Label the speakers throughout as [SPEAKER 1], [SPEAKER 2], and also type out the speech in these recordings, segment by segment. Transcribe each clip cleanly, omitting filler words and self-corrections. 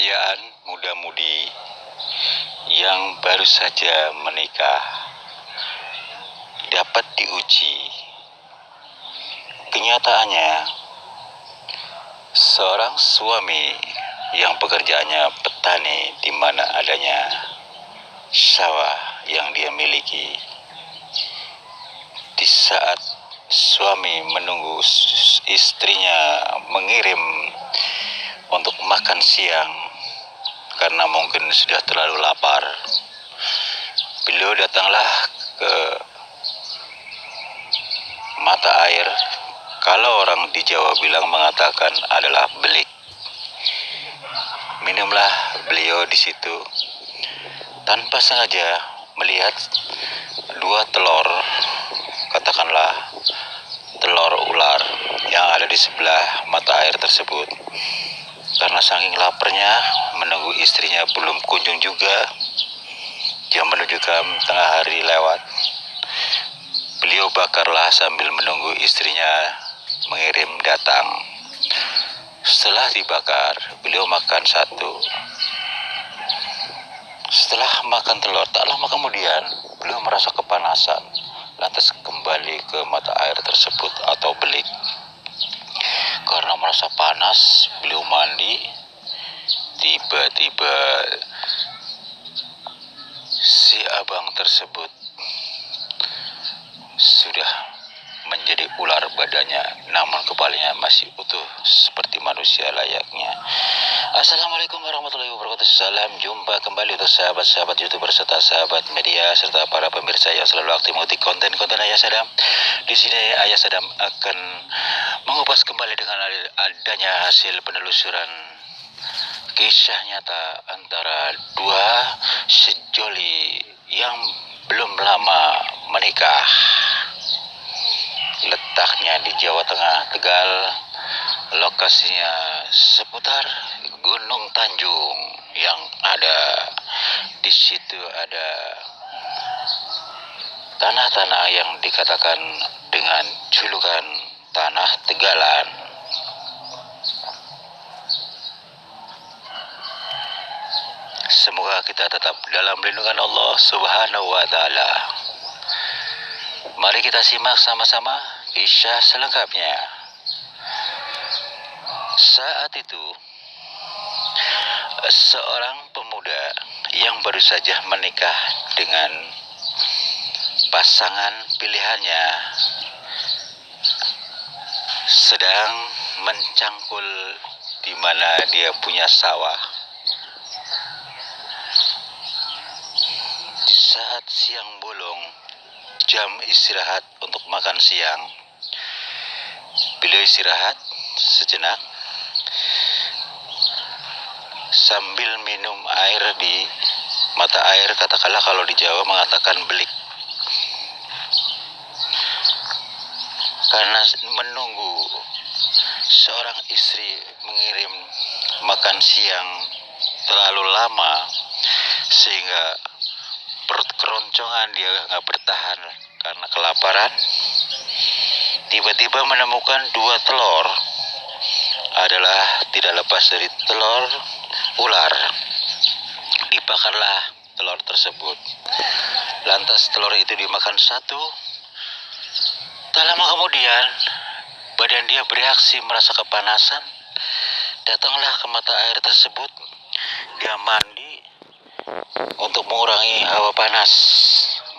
[SPEAKER 1] kesetiaan muda-mudi yang baru saja menikah dapat diuji. Kenyataannya, seorang suami yang pekerjaannya petani di mana adanya sawah yang dia miliki, di saat suami menunggu istrinya mengirim untuk makan siang karena mungkin sudah terlalu lapar, beliau datanglah ke mata air, kalau orang di Jawa bilang mengatakan adalah belik. Minumlah beliau di situ tanpa sengaja melihat dua telur, katakanlah telur ular yang ada di sebelah mata air tersebut. Karena saking laparnya menunggu istrinya belum kunjung juga, jam menunjukkan tengah hari lewat, beliau bakarlah sambil menunggu istrinya mengirim datang. Setelah dibakar, beliau makan satu. Setelah makan telur, tak lama kemudian beliau merasa kepanasan, lantas kembali ke mata air tersebut atau belik. Karena merasa panas, beliau mandi. Tiba-tiba si abang tersebut sudah menjadi ular badannya, namun kepalanya masih utuh seperti manusia layaknya. Assalamualaikum warahmatullahi wabarakatuh. Salam jumpa kembali untuk sahabat-sahabat YouTuber serta sahabat media serta para pemirsa yang selalu aktif mengikuti konten-konten Ayah Sadam. Di sini Ayah Sadam akan mengupas kembali dengan adanya hasil penelusuran kisah nyata antara dua sejoli yang belum lama menikah. Letaknya di Jawa Tengah, Tegal. Lokasinya seputar Gunung Tanjung yang ada di situ ada tanah-tanah yang dikatakan dengan julukan Tanah Tegalan. Semoga kita tetap dalam lindungan Allah Subhanahu wa Ta'ala. Mari kita simak sama-sama kisah selengkapnya. Saat itu, seorang pemuda yang baru saja menikah dengan pasangan pilihannya sedang mencangkul di mana dia punya sawah. Di saat siang bolong, jam istirahat untuk makan siang, beliau istirahat sejenak sambil minum air di mata air, katakanlah kalau di Jawa mengatakan belik. Karena menunggu seorang istri mengirim makan siang terlalu lama, sehingga perut keroncongan, dia nggak bertahan karena kelaparan. Tiba-tiba menemukan dua telur, adalah tidak lepas dari telur ular. Dibakarlah telur tersebut. Lantas telur itu dimakan satu. Tak lama kemudian badan dia bereaksi, merasa kepanasan. Datanglah ke mata air tersebut. Dia mandi untuk mengurangi hawa panas.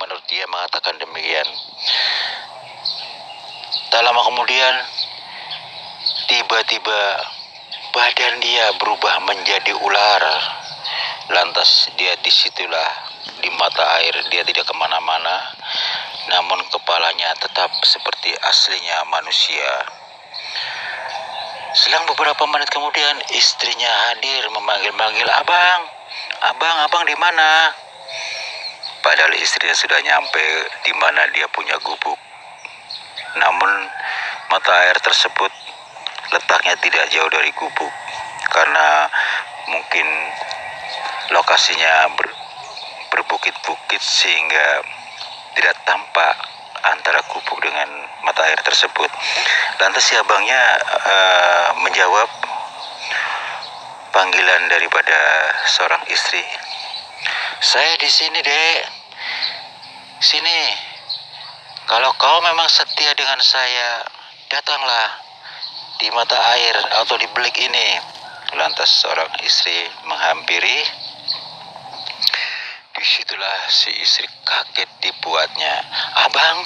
[SPEAKER 1] Menurut dia mengatakan demikian. Tak lama kemudian tiba-tiba badan dia berubah menjadi ular. Lantas dia disitulah di mata air, dia tidak kemana-mana, namun kepalanya tetap seperti aslinya manusia. Selang beberapa menit kemudian istrinya hadir memanggil-manggil, abang di mana? Padahal istrinya sudah nyampe di mana dia punya gubuk. Namun mata air tersebut letaknya tidak jauh dari gubuk, karena mungkin lokasinya berbukit-bukit sehingga tidak tampak antara gubuk dengan mata air tersebut. Lantas si abangnya menjawab, panggilan daripada seorang istri. Saya di sini, Dek. Sini. Kalau kau memang setia dengan saya, datanglah di mata air atau di bilik ini. Lantas seorang istri menghampiri. Disitulah si istri kaget dibuatnya. Abang,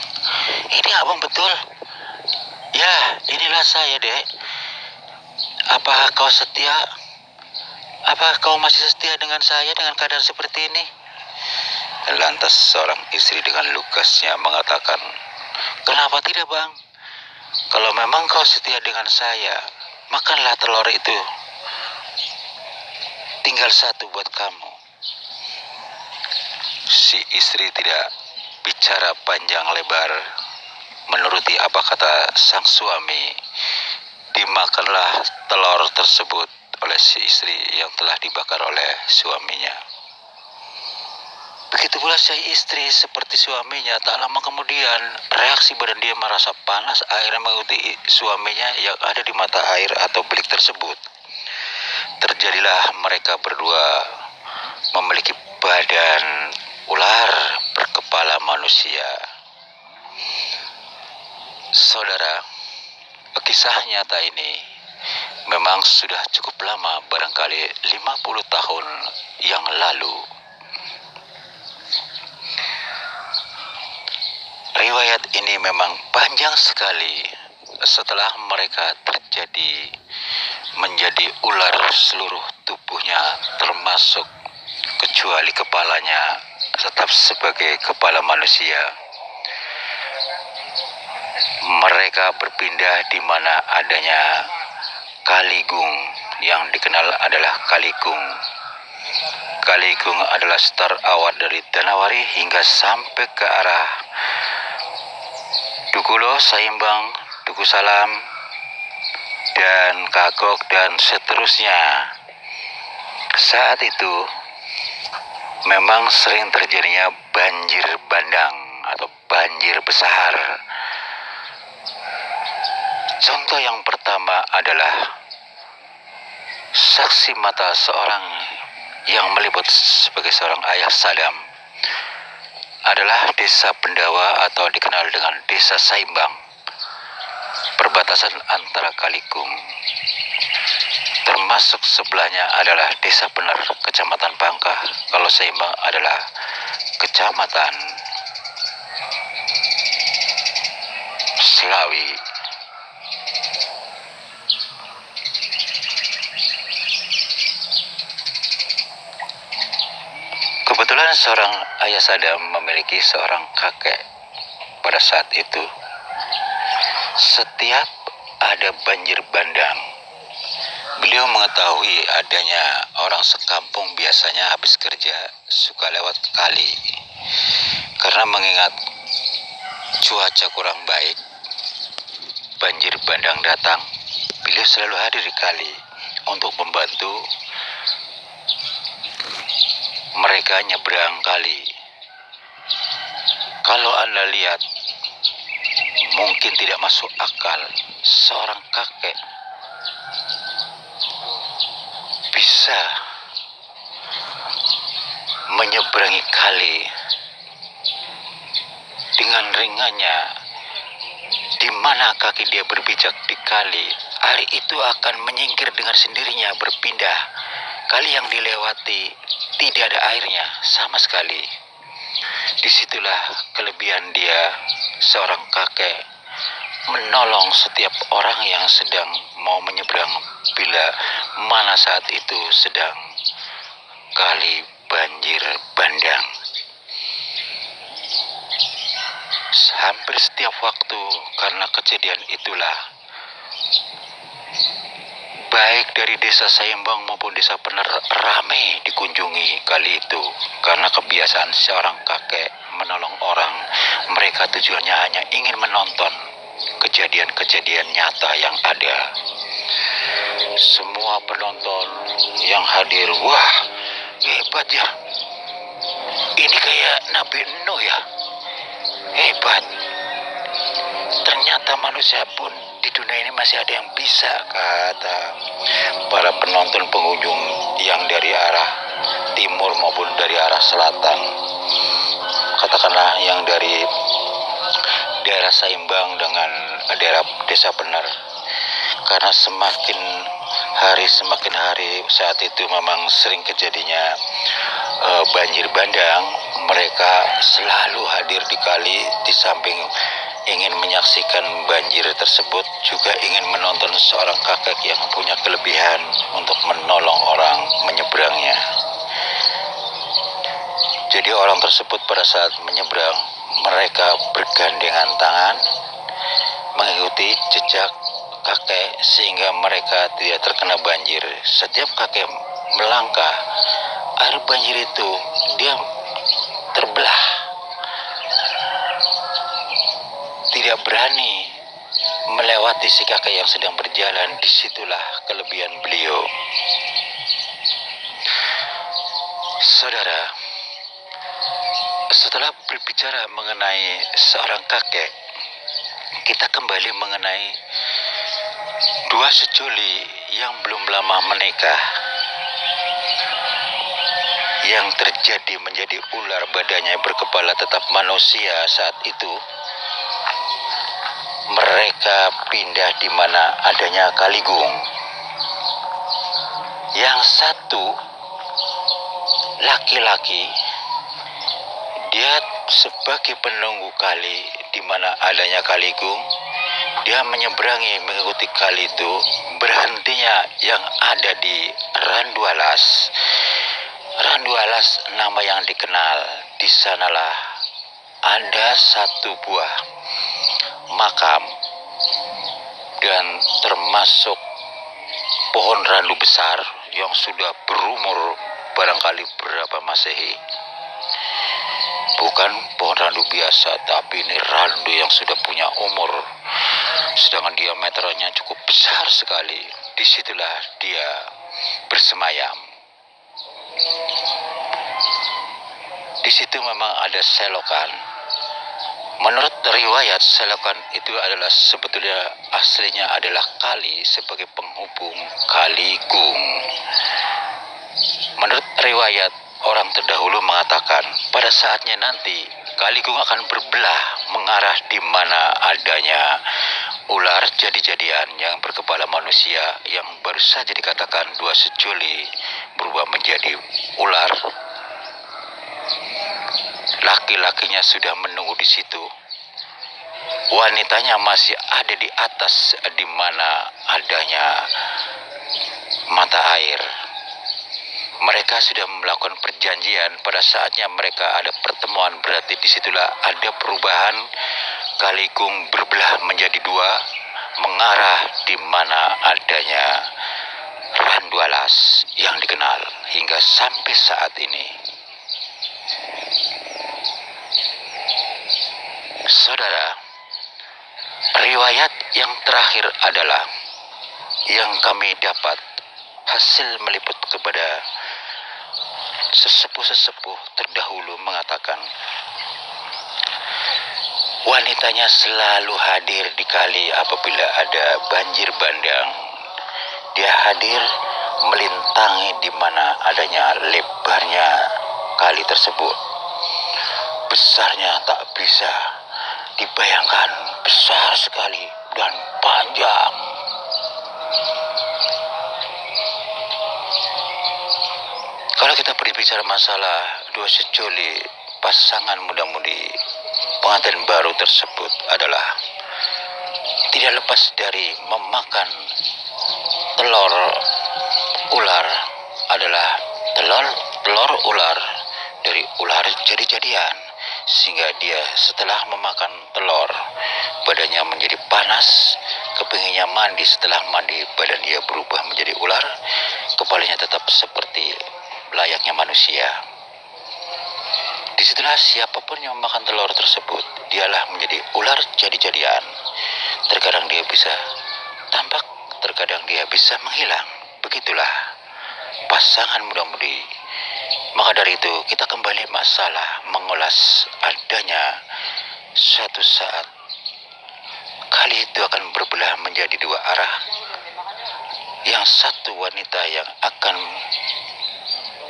[SPEAKER 1] ini abang betul? Ya, inilah saya, Dek. Apakah kau setia? Apakah kau masih setia dengan saya dengan keadaan seperti ini? Lantas seorang istri dengan lugasnya mengatakan, kenapa tidak, Bang? Kalau memang kau setia dengan saya, makanlah telur itu. Tinggal satu buat kamu. Si istri tidak bicara panjang lebar, menuruti apa kata sang suami. Dimakanlah telur tersebut oleh si istri yang telah dibakar oleh suaminya. Begitu pula si istri seperti suaminya, tak lama kemudian reaksi badan dia merasa panas, akhirnya mengikuti suaminya yang ada di mata air atau bilik tersebut. Terjadilah mereka berdua memiliki badan ular berkepala manusia. Saudara, kisah nyata ini memang sudah cukup lama, barangkali 50 tahun yang lalu. Riwayat ini memang panjang sekali. Setelah mereka menjadi ular seluruh tubuhnya, termasuk kecuali kepalanya, tetap sebagai kepala manusia. Mereka berpindah di mana adanya Kaligung, yang dikenal adalah Kaligung. Kaligung adalah star awal dari Danawari hingga sampai ke arah Dukulo, Saimbang, Duku Salam, dan Kagok, dan seterusnya. Saat itu memang sering terjadinya banjir bandang atau banjir besar. Contoh yang pertama adalah saksi mata seorang yang meliput sebagai seorang ayah Sadam adalah desa Pendawa atau dikenal dengan desa Saimbang, perbatasan antara Kaligung. Termasuk sebelahnya adalah desa Pener, kecamatan Bangka. Kalau Saimbang adalah kecamatan Selawi. Kebetulan seorang ayah Sadam memiliki seorang kakek. Pada saat itu, setiap ada banjir bandang, beliau mengetahui adanya orang sekampung biasanya habis kerja suka lewat kali. Karena mengingat cuaca kurang baik, banjir bandang datang, beliau selalu hadir di kali untuk membantu mereka nyebrang kali. Kalau Anda lihat, mungkin tidak masuk akal seorang kakek bisa menyeberangi kali dengan ringannya. Di mana kaki dia berpijak di kali, air itu akan menyingkir dengan sendirinya, berpindah. Kali yang dilewati tidak ada airnya sama sekali. Disitulah kelebihan dia, seorang kakek, menolong setiap orang yang sedang mau menyeberang bila mana saat itu sedang kali banjir bandang. Hampir setiap waktu karena kejadian itulah, baik dari desa Saimbang maupun desa Pener ramai dikunjungi kali itu. Karena kebiasaan seorang kakek menolong orang, mereka tujuannya hanya ingin menonton kejadian-kejadian nyata yang ada. Semua penonton yang hadir, wah hebat ya, ini kayak Nabi Nuh ya, hebat. Ternyata manusia pun di dunia ini masih ada yang bisa, kata para penonton pengunjung yang dari arah timur maupun dari arah selatan. Katakanlah yang dari daerah Saimbang dengan daerah Desa Bener. Karena semakin hari saat itu memang sering kejadiannya banjir bandang, mereka selalu hadir di kali, di samping ingin menyaksikan banjir tersebut juga ingin menonton seorang kakek yang punya kelebihan untuk menolong orang menyeberangnya. Jadi orang tersebut pada saat menyeberang, mereka bergandengan tangan mengikuti jejak kakek sehingga mereka tidak terkena banjir. Setiap kakek melangkah, air banjir itu dia terbelah, tidak berani melewati si kakek yang sedang berjalan. Disitulah kelebihan beliau. Saudara, setelah berbicara mengenai seorang kakek, kita kembali mengenai dua sejoli yang belum lama menikah, yang terjadi menjadi ular badannya berkepala tetap manusia. Saat itu mereka pindah di mana adanya kaligung. Yang satu laki-laki, dia sebagai penunggu kali di mana adanya kaligung, dia menyeberangi mengikuti kali itu. Berhentinya yang ada di Randualas. Randualas nama yang dikenal. Di sanalah ada satu buah makam dan termasuk pohon randu besar yang sudah berumur barangkali berapa Masehi. Bukan pohon randu biasa, tapi ini randu yang sudah punya umur, sedangkan diameternya cukup besar sekali. Disitulah dia bersemayam. Di situ memang ada selokan. Menurut riwayat, selokan itu adalah sebetulnya aslinya adalah kali sebagai penghubung Kaligung. Menurut riwayat, orang terdahulu mengatakan pada saatnya nanti Kaligung akan berbelah mengarah di mana adanya ular jadi-jadian yang berkepala manusia yang baru saja dikatakan dua sejoli berubah menjadi ular. Laki-lakinya sudah menunggu di situ. Wanitanya masih ada di atas di mana adanya mata air. Mereka sudah melakukan perjanjian. Pada saatnya mereka ada pertemuan, berarti disitulah ada perubahan. Kaligung berbelah menjadi dua mengarah di mana adanya Randualas yang dikenal hingga sampai saat ini. Saudara, riwayat yang terakhir adalah yang kami dapat hasil meliput kepada sesepuh-sesepuh terdahulu mengatakan wanitanya selalu hadir di kali apabila ada banjir bandang. Dia hadir melintangi di mana adanya lebarnya kali tersebut. Besarnya tak bisa dibayangkan, besar sekali dan panjang. Kalau kita berbicara masalah dua sejoli pasangan muda-mudi pengantin baru tersebut adalah tidak lepas dari memakan telur ular, adalah telur ular dari ular jadi-jadian, sehingga dia setelah memakan telur badannya menjadi panas, kepinginnya mandi. Setelah mandi badan dia berubah menjadi ular, kepalanya tetap seperti layaknya manusia. Disitulah siapapun yang memakan telur tersebut, dialah menjadi ular jadi-jadian. Terkadang dia bisa tampak, terkadang dia bisa menghilang. Begitulah pasangan muda-mudi. Maka dari itu kita kembali masalah mengulas adanya suatu saat kali itu akan berbelah menjadi dua arah. Yang satu wanita yang akan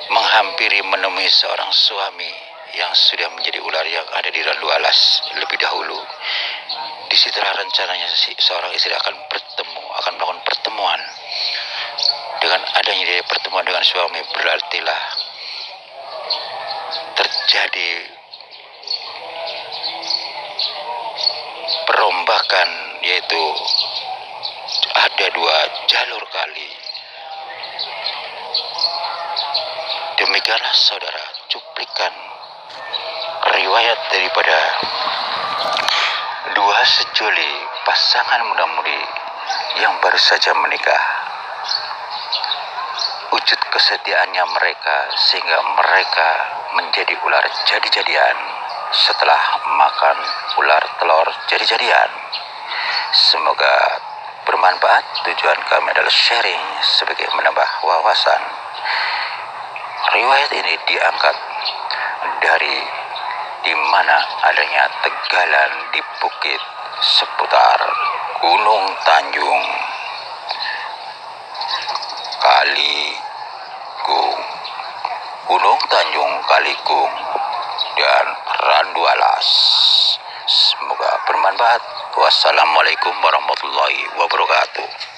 [SPEAKER 1] menghampiri menemui seorang suami yang sudah menjadi ular yang ada di lalu alas lebih dahulu. Disitulah rencananya seorang istri akan melakukan pertemuan. Dengan adanya dia pertemuan dengan suami, berartilah terjadi perombakan, yaitu ada dua jalur kali. Demikianlah saudara cuplikan riwayat daripada dua sejoli pasangan muda-mudi yang baru saja menikah. Wujud kesetiaannya mereka sehingga mereka menjadi ular jadi-jadian setelah makan ular telur jadi-jadian. Semoga bermanfaat. Tujuan kami adalah sharing sebagai menambah wawasan. Riwayat ini diangkat dari di mana adanya tegalan di bukit seputar Gunung Tanjung, Gunung Tanjung Kaligung, dan Randu Alas. Semoga bermanfaat. Wassalamualaikum warahmatullahi wabarakatuh.